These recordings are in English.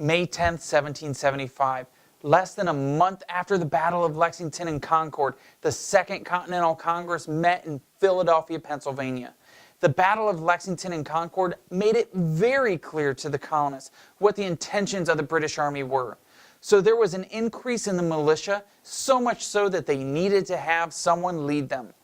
May 10, 1775. Less than a month after the Battle of Lexington and Concord, the Second Continental Congress met in Philadelphia, Pennsylvania. The Battle of Lexington and Concord made it very clear to the colonists what the intentions of the British Army were. So there was an increase in the militia, so much so that they needed to have someone lead them.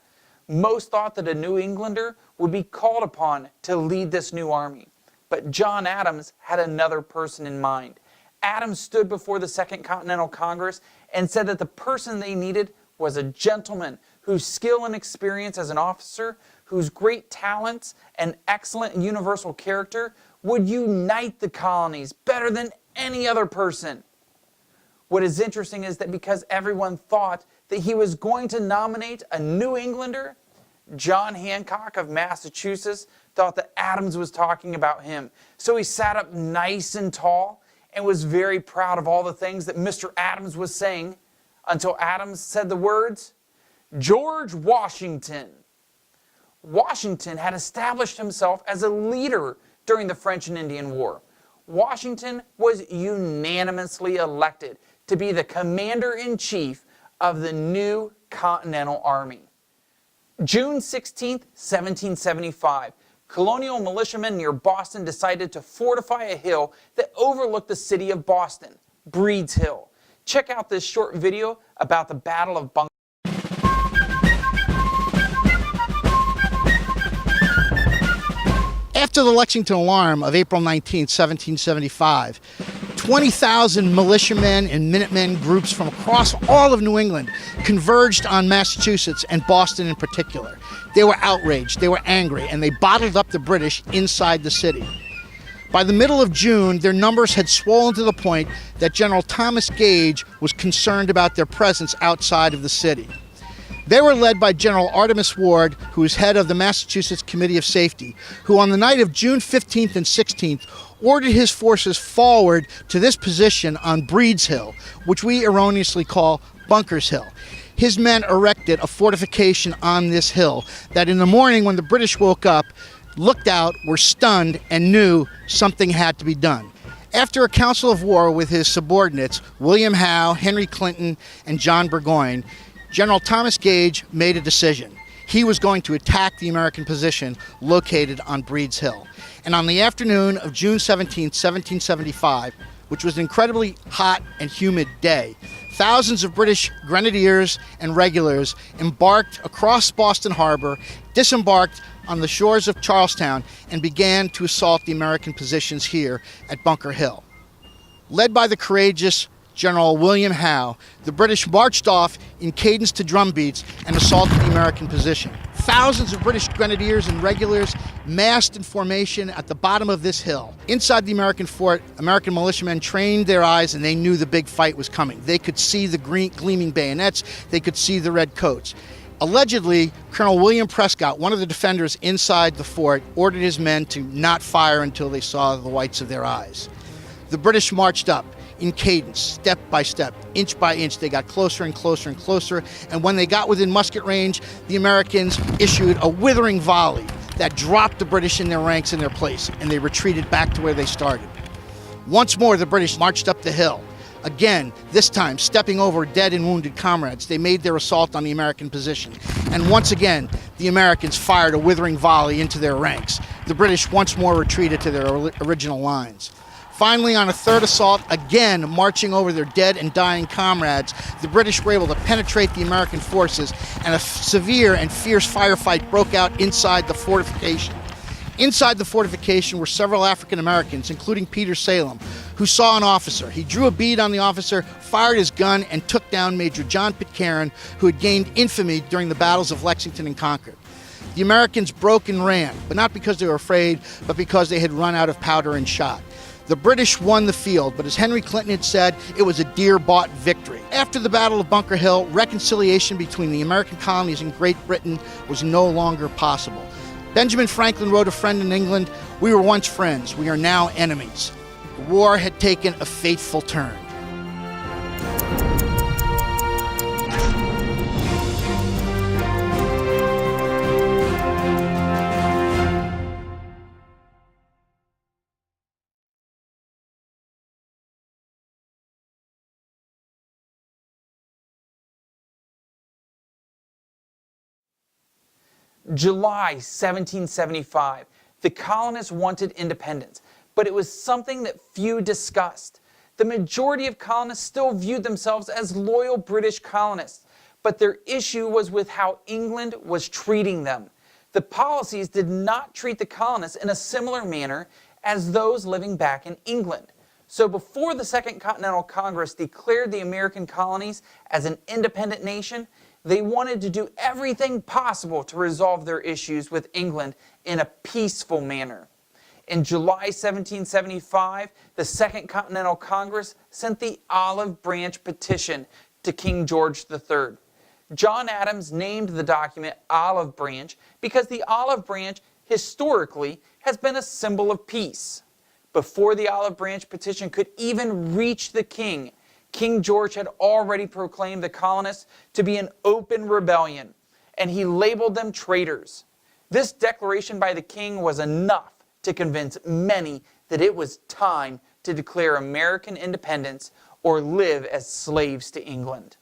Most thought that a New Englander would be called upon to lead this new army. But John Adams had another person in mind. Adams stood before the Second Continental Congress and said that the person they needed was a gentleman whose skill and experience as an officer, whose great talents and excellent and universal character would unite the colonies better than any other person. What is interesting is that because everyone thought that he was going to nominate a New Englander, John Hancock of Massachusetts thought that Adams was talking about him. So he sat up nice and tall and was very proud of all the things that Mr. Adams was saying until Adams said the words, "George Washington." Washington had established himself as a leader during the French and Indian War. Washington was unanimously elected to be the commander-in-chief of the new Continental Army. June 16, 1775, colonial militiamen near Boston decided to fortify a hill that overlooked the city of Boston, Breed's Hill. Check out this short video about the Battle of Bunker. After the Lexington Alarm of April 19, 1775, 20,000 militiamen and Minutemen groups from across all of New England converged on Massachusetts and Boston in particular. They were outraged, they were angry, and they bottled up the British inside the city. By the middle of June, their numbers had swollen to the point that General Thomas Gage was concerned about their presence outside of the city. They were led by General Artemus Ward, who was head of the Massachusetts Committee of Safety, who on the night of June 15th and 16th ordered his forces forward to this position on Breed's Hill, which we erroneously call Bunker's Hill. His men erected a fortification on this hill that in the morning when the British woke up, looked out, were stunned, and knew something had to be done. After a council of war with his subordinates, William Howe, Henry Clinton, and John Burgoyne, General Thomas Gage made a decision. He was going to attack the American position located on Breed's Hill. And on the afternoon of June 17, 1775, which was an incredibly hot and humid day, thousands of British grenadiers and regulars embarked across Boston Harbor, disembarked on the shores of Charlestown, and began to assault the American positions here at Bunker Hill. Led by the courageous General William Howe, the British marched off in cadence to drum beats and assaulted the American position. Thousands of British grenadiers and regulars massed in formation at the bottom of this hill. Inside the American fort, American militiamen trained their eyes and they knew the big fight was coming. They could see the gleaming bayonets, they could see the red coats. Allegedly, Colonel William Prescott, one of the defenders inside the fort, ordered his men to not fire until they saw the whites of their eyes. The British marched up in cadence, step by step, inch by inch. They got closer and closer and closer, and when they got within musket range, the Americans issued a withering volley that dropped the British in their ranks in their place, and they retreated back to where they started. Once more, the British marched up the hill. Again, this time, stepping over dead and wounded comrades, they made their assault on the American position. And once again, the Americans fired a withering volley into their ranks. The British once more retreated to their original lines. Finally, on a third assault, again marching over their dead and dying comrades, the British were able to penetrate the American forces, and a severe and fierce firefight broke out inside the fortification. Inside the fortification were several African Americans, including Peter Salem, who saw an officer. He drew a bead on the officer, fired his gun, and took down Major John Pitcairn, who had gained infamy during the battles of Lexington and Concord. The Americans broke and ran, but not because they were afraid, but because they had run out of powder and shot. The British won the field, but as Henry Clinton had said, it was a dear-bought victory. After the Battle of Bunker Hill, reconciliation between the American colonies and Great Britain was no longer possible. Benjamin Franklin wrote a friend in England, "We were once friends, we are now enemies." The war had taken a fateful turn. July 1775, the colonists wanted independence, but it was something that few discussed. The majority of colonists still viewed themselves as loyal British colonists, but their issue was with how England was treating them. The policies did not treat the colonists in a similar manner as those living back in England. So before the Second Continental Congress declared the American colonies as an independent nation, they wanted to do everything possible to resolve their issues with England in a peaceful manner. In July 1775, the Second Continental Congress sent the Olive Branch Petition to King George III. John Adams named the document Olive Branch because the olive branch historically has been a symbol of peace. Before the Olive Branch Petition could even reach the king, King George had already proclaimed the colonists to be an open rebellion, and he labeled them traitors. This declaration by the king was enough to convince many that it was time to declare American independence or live as slaves to England.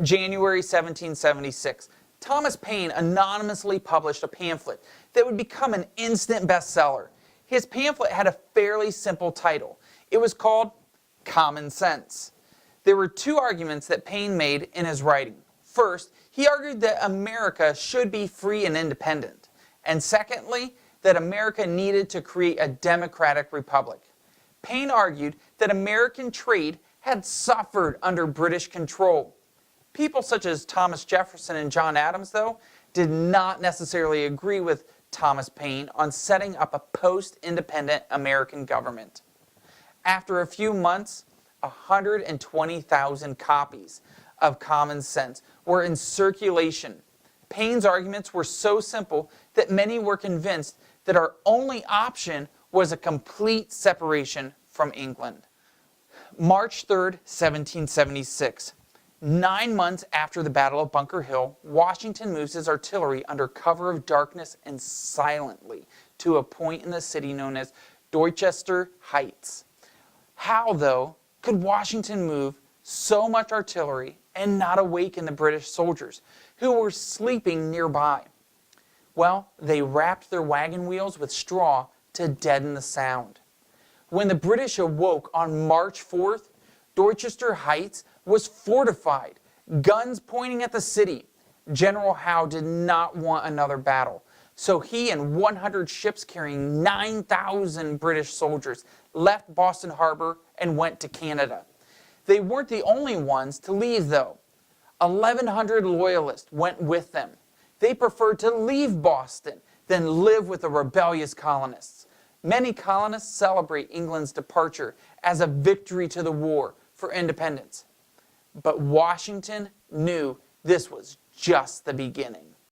January 1776, Thomas Paine anonymously published a pamphlet that would become an instant bestseller. His pamphlet had a fairly simple title. It was called Common Sense. There were two arguments that Paine made in his writing. First, he argued that America should be free and independent. And secondly, that America needed to create a democratic republic. Paine argued that American trade had suffered under British control. People such as Thomas Jefferson and John Adams, though, did not necessarily agree with Thomas Paine on setting up a post-independent American government. After a few months, 120,000 copies of Common Sense were in circulation. Paine's arguments were so simple that many were convinced that our only option was a complete separation from England. March 3rd, 1776. 9 months after the Battle of Bunker Hill, Washington moves his artillery under cover of darkness and silently to a point in the city known as Dorchester Heights. How, though, could Washington move so much artillery and not awaken the British soldiers who were sleeping nearby? Well, they wrapped their wagon wheels with straw to deaden the sound. When the British awoke on March 4th, Dorchester Heights was fortified, guns pointing at the city. General Howe did not want another battle, so he and 100 ships carrying 9,000 British soldiers left Boston Harbor and went to Canada. They weren't the only ones to leave, though. 1,100 loyalists went with them. They preferred to leave Boston than live with the rebellious colonists. Many colonists celebrate England's departure as a victory to the war for independence. But Washington knew this was just the beginning.